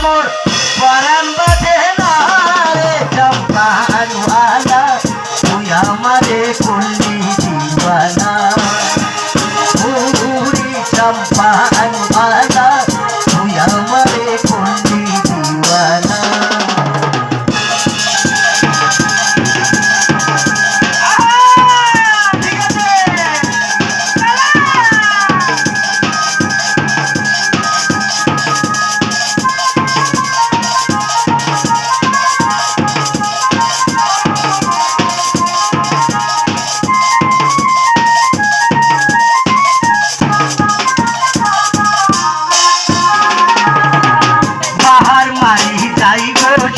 মোর পরাণ বাজে না রে চম্পানওয়ালা তুই আমারে করলি দিওয়ানা বুড়ি চম্পানওয়ালা তুই আমারে করলি দিওয়ানা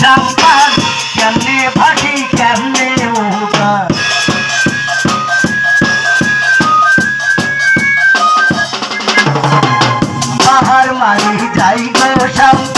চম্পান কেমনে ভাটি কেমনে ওটা পাহাড় মারি যাই গো